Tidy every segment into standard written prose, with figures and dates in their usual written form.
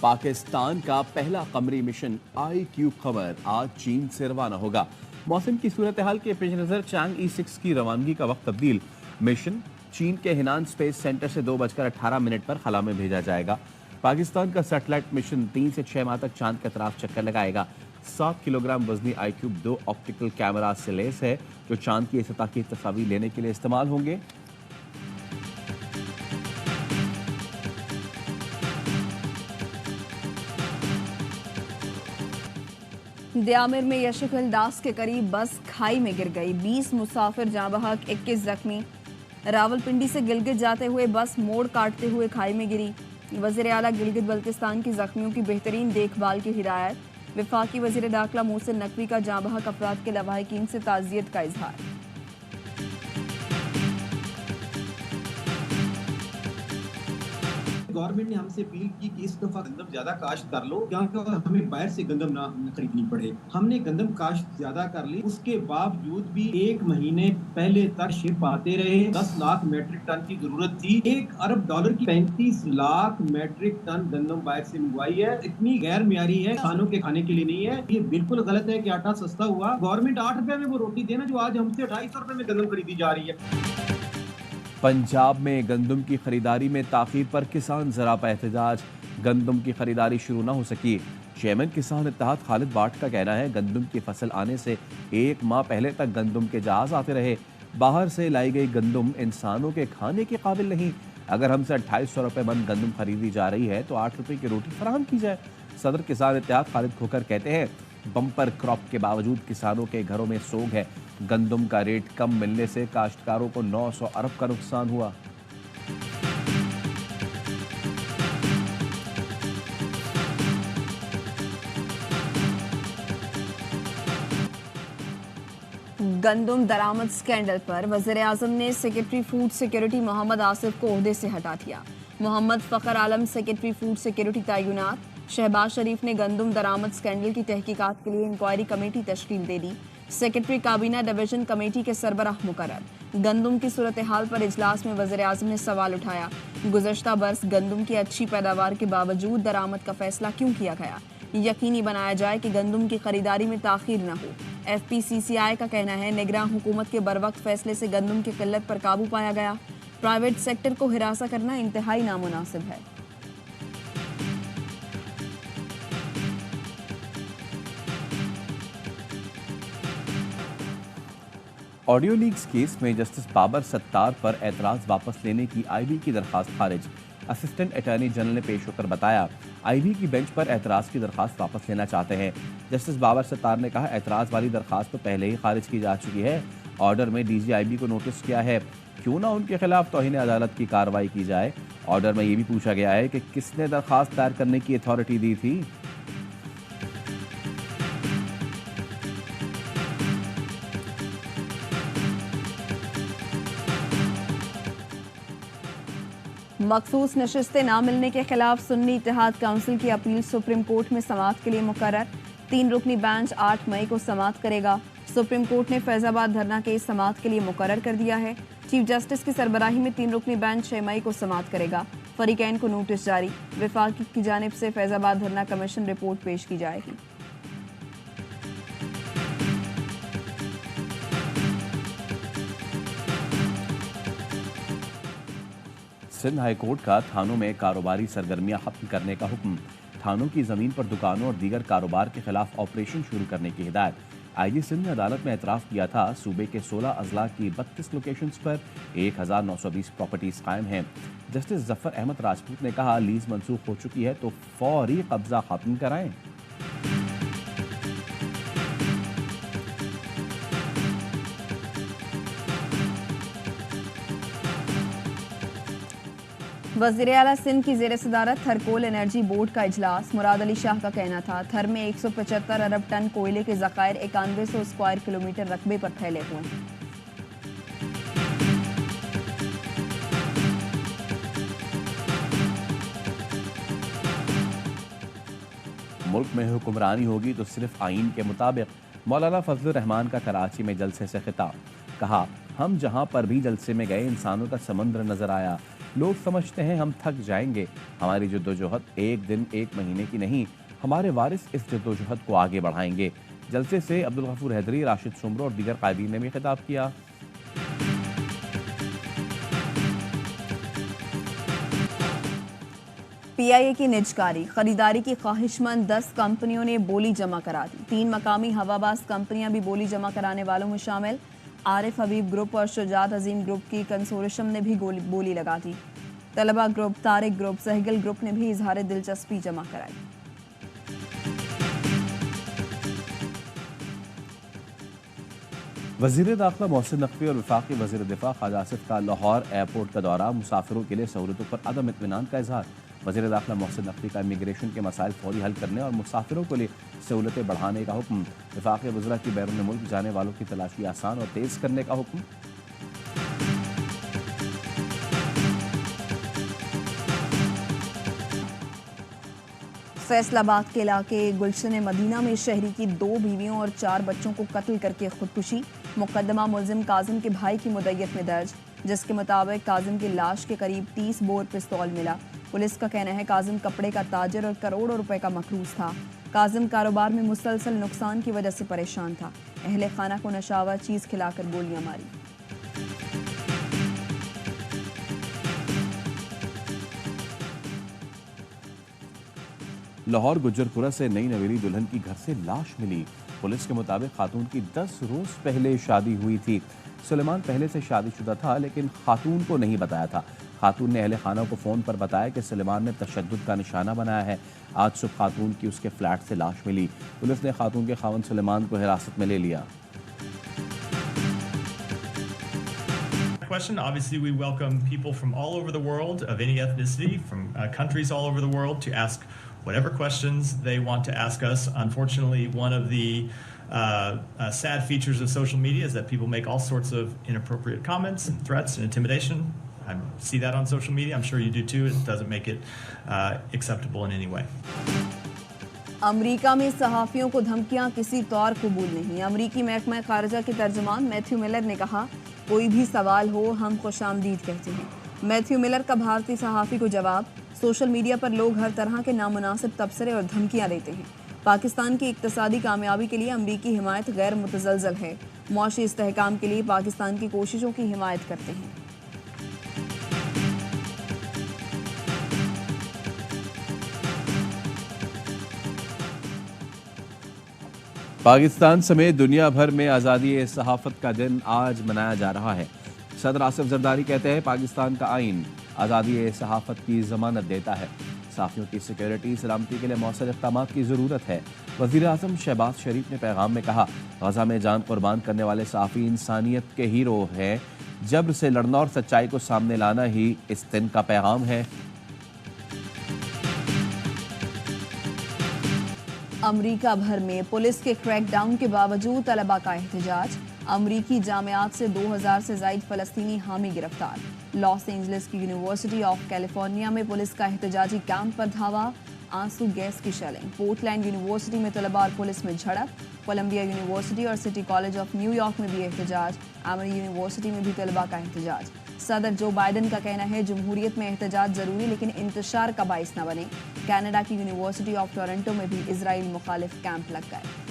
पाकिस्तान का पहला कमरी मिशन IQ खबर आज चीन से रवाना होगा। मौसम की सूरत हाल के पेश नजर चांग E6 की रवानगी का वक्त तब्दील। मिशन चीन के हिनान स्पेस सेंटर से 2:18 पर खला में भेजा जाएगा। पाकिस्तान का सैटेलाइट मिशन 3 से 6 माह तक चांद के तरफ चक्कर लगाएगा। 7 किलोग्राम वजनी IQ 2 ऑप्टिकल कैमरा से लैस है जो चांद की सतह की तस्वीर लेने के लिए इस्तेमाल होंगे। दियामिर में यशुखल दास के करीब बस खाई में गिर गई। 20 मुसाफिर जाँ बहक, 21 जख्मी। रावलपिंडी से गिलगित जाते हुए बस मोड़ काटते हुए खाई में गिरी। वज़ीर आला गिलगित बल्तिस्तान की जख्मियों की बेहतरीन देखभाल की हिदायत। वफाकी वज़ीर दाखिला मोहसिन नकवी का जाँ बहक अफराद के लवाहिकीन से ताज़ियत का इजहार। गवर्नमेंट ने हमसे अपील की कि इस दफा गंदम ज्यादा काश्त कर लो क्योंकि हमें बाहर से गंदम ना खरीदनी पड़े। हमने गंदम काश्त ज्यादा कर ली, उसके बावजूद भी 1 महीने पहले तक शिप आते रहे। 10 लाख मेट्रिक टन की जरूरत थी। $1 अरब की 35 लाख मेट्रिक टन गंदम बाहर से मंगवाई है। इतनी गैर मियारी है, खानों के खाने के लिए नहीं है। ये बिल्कुल गलत है कि आटा सस्ता हुआ। गवर्नमेंट 8 रुपए में वो रोटी देना जो आज हमसे 250 रुपए में गंदम खरीदी जा रही है। पंजाब में गंदम की खरीदारी में ताखीर पर किसान ज़रापा एहतजाज। गंदम की खरीदारी शुरू न हो सकी। चेयरमैन किसान इत्तेहाद खालिद बाट का कहना है गंदम की फसल आने से 1 माह पहले तक गंदम के जहाज आते रहे। बाहर से लाई गई गंदम इंसानों के खाने के काबिल नहीं। अगर हमसे 2800 रुपये मन गंदम खरीदी जा रही है तो 8 रुपये की रोटी फराहम की जाए। सदर किसान इत्तेहाद खालिद खोकर कहते हैं बम्पर क्रॉप के बावजूद किसानों के घरों में सोग है। गंदम का रेट कम मिलने से काश्तकारों को 900 अरब का नुकसान हुआ। गंदम दरामद स्कैंडल पर वज़ीर आज़म ने secretary food security Mohammad Asif को ओहदे से हटा दिया। Mohammad Fakhar Alam secretary food security तैनात। शहबाज शरीफ ने गंदम दरामद स्कैंडल की तहकीकात के लिए इंक्वायरी कमेटी तश्कील दे दी। सेक्रेटरी काबीना डिवीजन कमेटी के सरबराह मुकर्रर। गंदम की सूरत हाल पर इजलास में वज़ीर आज़म ने सवाल उठाया, गुज़श्ता बरस गंदम की अच्छी पैदावार के बावजूद दरामद का फैसला क्यों किया गया? यकीनी बनाया जाए कि गंदम की खरीदारी में ताखीर न हो। FPCCI का कहना है निगरान हुकूमत के बरवक्त फैसले से गंदम की किल्लत पर काबू पाया गया। प्राइवेट सेक्टर को हिरासा करना इंतहाई नामुनासिब है। ऑडियो लीक्स केस में जस्टिस बाबर सत्तार पर एतराज़ वापस लेने की IB की दरखास्त खारिज। असिस्टेंट अटॉर्नी जनरल ने पेश होकर बताया IB की बेंच पर एतराज़ की दरखास्त वापस लेना चाहते हैं। जस्टिस बाबर सत्तार ने कहा एतराज़ वाली दरखास्त तो पहले ही खारिज की जा चुकी है। ऑर्डर में DG IB को नोटिस किया है, क्यों ना उनके खिलाफ तौहीन अदालत की कार्रवाई की जाए। ऑर्डर में ये भी पूछा गया है कि किसने दरखास्त दायर करने की अथॉरिटी दी थी। मखसूस नशिस्तें ना मिलने के खिलाफ सुन्नी इत्तेहाद काउंसिल की अपील सुप्रीम कोर्ट में समाअत के लिए मुकर्रर। 3 रुकनी बेंच 8 मई को समाअत करेगा। सुप्रीम कोर्ट ने फैजाबाद धरना केस समाअत के लिए मुकर्रर कर दिया है। चीफ जस्टिस की सरबराही में 3 रुकनी बेंच 6 मई को समाअत करेगा। फरीकैन को नोटिस जारी। वफाक की जानिब से फैजाबाद धरना कमीशन रिपोर्ट पेश की जाएगी। सिंध हाई कोर्ट का थानों में कारोबारी सरगर्मियां खत्म करने का हुक्म। थानों की जमीन पर दुकानों और दीगर कारोबार के खिलाफ ऑपरेशन शुरू करने की हिदायत। IG सिंध ने अदालत में एतराफ़ किया था सूबे के 16 अजला की 32 लोकेशंस पर 1920 प्रॉपर्टीज कायम हैं। जस्टिस जफर अहमद राजपूत ने कहा लीज मंसूख हो चुकी है तो फौरी कब्जा खत्म कराएं। वज़ीर आला सिंध की ज़ेर सदारत थरकोल एनर्जी बोर्ड का इजलास। मुराद अली शाह का कहना था थर में 175 अरब टन कोयले के ज़खायर 9100 स्क्वायर किलोमीटर रकबे पर फैले हुए हैं। मुल्क में हुक्मरानी होगी तो सिर्फ आइन के मुताबिक। मौलाना फजल रहमान का कराची में जलसे से खिताब। कहा हम जहां पर भी जलसे में गए इंसानों का समंदर नजर आया। लोग समझते हैं हम थक जाएंगे। हमारी जद्दोजहद एक दिन एक महीने की नहीं, हमारे वारिस इस जद्दोजहद को आगे बढ़ाएंगे। जलसे से अब्दुल गफूर हैदरी, राशिद सुमरो और दीगर कायदीन ने भी खिताब किया। पीआईए की निजकारी खरीदारी की ख्वाहिशमंद 10 कंपनियों ने बोली जमा करा दी। 3 मकामी हवाबाज कंपनियां भी बोली जमा कराने वालों में शामिल। आरिफ हबीब ग्रुप और शुजात अजीम ग्रुप की कंसोर्शियम ने भी बोली लगा दी। तलबा group, Tariq group, Sehgal group ने भी इजहार दिलचस्पी जमा कराई। वजीर दाखिला मोहसिन नकवी और वफाकी वजीर दिफा ख्वाजा आसिफ का लाहौर एयरपोर्ट का दौरा, मुसाफिरों के लिए सहूलतों पर अदम इत्मीनान का इजहार। वजीर दाखिला मोहसिन नकवी का इमिग्रेशन के मसाइल फौरी हल करने और मुसाफिरों के लिए सहूलतें बढ़ाने का हुक्म। वफाकी वज़रा की बैरून मुल्क जाने वालों की तलाशी आसान और तेज़ करने का हुक्म। फैसलाबाद के इलाके गुलशन मदीना में शहरी की 2 बीवियों और 4 बच्चों को कत्ल करके खुदकुशी। मुकदमा मुलजिम काजिम के भाई की मुद्दत में दर्ज, जिसके मुताबिक काजिम की लाश के करीब 30 बोर पिस्तौल मिला। पुलिस का कहना है काजिम कपड़े का ताजर और करोड़ों रुपए का मकरूज था। काजिम कारोबार में मुसलसल नुकसान की वजह से परेशान था। अहले खाना को नशावर चीज खिलाकर गोलियां मारी। लाहौर गुज्जरपुरा से नई नवेली दुल्हन की घर से लाश मिली। पुलिस के मुताबिक खातून की 10 रोज पहले शादी हुई थी। सुलेमान पहले से शादीशुदा था लेकिन खातून को नहीं बताया था। खातून ने अहले खाना को फ़ोन पर बताया कि सुलेमान ने तशद्दुद का निशाना बनाया है। आज सुबह खातून की उसके फ्लैट से लाश मिली। पुलिस ने खातून के खावंद सुलेमान को हिरासत में ले लिया। Question. Obviously, we welcome people from all over the world, of any ethnicity, from countries all over the world, to ask whatever questions they want to ask us. Unfortunately, one of the sad features of social media is that people make all sorts of inappropriate comments and threats and intimidation. I see that on social media. I'm sure you do too. It doesn't make it acceptable in any way. अमरीका में सहाफ़ियों को धमकियां किसी तौर कबूल नहीं। अमरीकी महकमा खारजा के तर्जुमान मैथ्यू मिलर ने कहा, कोई भी सवाल हो हम खुशामदीद कहते हैं। मैथ्यू मिलर का भारतीय सहाफ़ी को जवाब, सोशल मीडिया पर लोग हर तरह के नामुनासिब तबसरे और धमकियां देते हैं। पाकिस्तान की इक्तसादी कामयाबी के लिए अमरीकी हिमायत गैर मुतज़लज़ल है। मुआशी इस्तेहकाम के लिए पाकिस्तान की कोशिशों की हिमायत करते हैं। पाकिस्तान समेत दुनिया भर में आज़ादी सहाफ़त का दिन आज मनाया जा रहा है। सदर आसिफ जरदारी कहते हैं पाकिस्तान का आइन आज़ादी सहाफ़त की ज़मानत देता है। सहाफ़ियों की सिक्योरिटी सलामती के लिए मौसर इक़दामात की ज़रूरत है। वज़ीर आज़म शहबाज शरीफ ने पैगाम में कहा, गज़ा में जान कुर्बान करने वाले सहाफ़ी इंसानियत के हीरो हैं। जब्र से लड़ना और सच्चाई को सामने लाना ही इस दिन का पैगाम है। अमरीका भर में पुलिस के क्रैकडाउन के बावजूद तलबा का एहतजाज। अमरीकी जामियात से 2000 से ज़ायद फ़लस्तीनी हामी गिरफ्तार। लॉस एंजलिस की यूनिवर्सिटी ऑफ कैलिफोर्निया में पुलिस का एहतजाजी कैंप पर धावा, आंसू गैस की शेलिंग। पोर्टलैंड यूनिवर्सिटी में तलबा और पुलिस में झड़प। कोलंबिया यूनिवर्सिटी और सिटी कॉलेज ऑफ न्यूयॉर्क में भी एहतजाज। एमरी यूनिवर्सिटी में भी तलबा का एहतजाज। सदर जो बाइडन का कहना है जमहूरियत में एहतजाज जरूरी लेकिन इंतशार का बाइस न बने। कनाडा की यूनिवर्सिटी ऑफ टोरंटो में भी इजराइल मुखालिफ कैंप लग गए।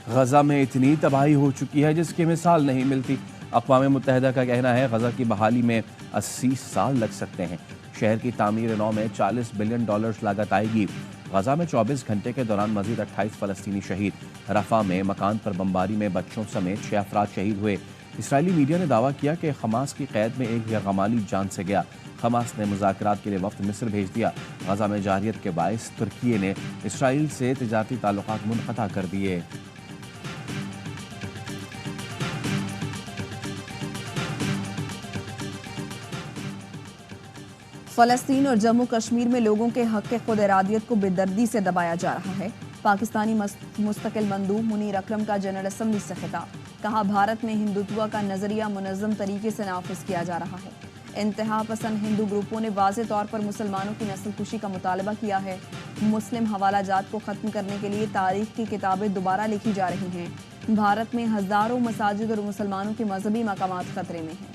गजा में इतनी तबाही हो चुकी है जिसकी मिसाल नहीं मिलती। अक़वाम मुत्तहिदा का कहना है गजा की बहाली में 80 साल लग सकते हैं। शहर की तामीर नौ में $40 बिलियन लागत आएगी। गजा में 24 घंटे के दौरान मजीद 28 फ़लस्तीनी शहीद। रफ़ा में मकान पर बमबारी में बच्चों समेत 6 अफराद शहीद हुए। इसराइली मीडिया ने दावा किया कि हमास की कैद में एक यरगमाली जान से गया। हमास ने मुज़ाकरात के लिए वफ्द मिस्र भेज दिया। गजा में जारियत के बायस तुर्की ने इसराइल से तिजारती ताल्लुकात मुनक़ता कर दिए। फ़लस्तीन और जम्मू कश्मीर में लोगों के हक़ के खुद इरादियत को बेदर्दी से दबाया जा रहा है। पाकिस्तानी मुस्तकिल मंदूब मुनीर अकरम का जनरल असम्बली से खिताब। कहा, भारत में हिंदुत्व का नज़रिया मुनज़्ज़म तरीके से नाफिज किया जा रहा है। इंतहा पसंद हिंदू ग्रुपों ने वाज़े तौर पर मुसलमानों की नस्लकुशी का मुतालबा किया है। मुस्लिम हवाला जात को ख़त्म करने के लिए तारीख की किताबें दोबारा लिखी जा रही हैं। भारत में हज़ारों मसाजिद और मुसलमानों के मजहबी मकामात खतरे में हैं।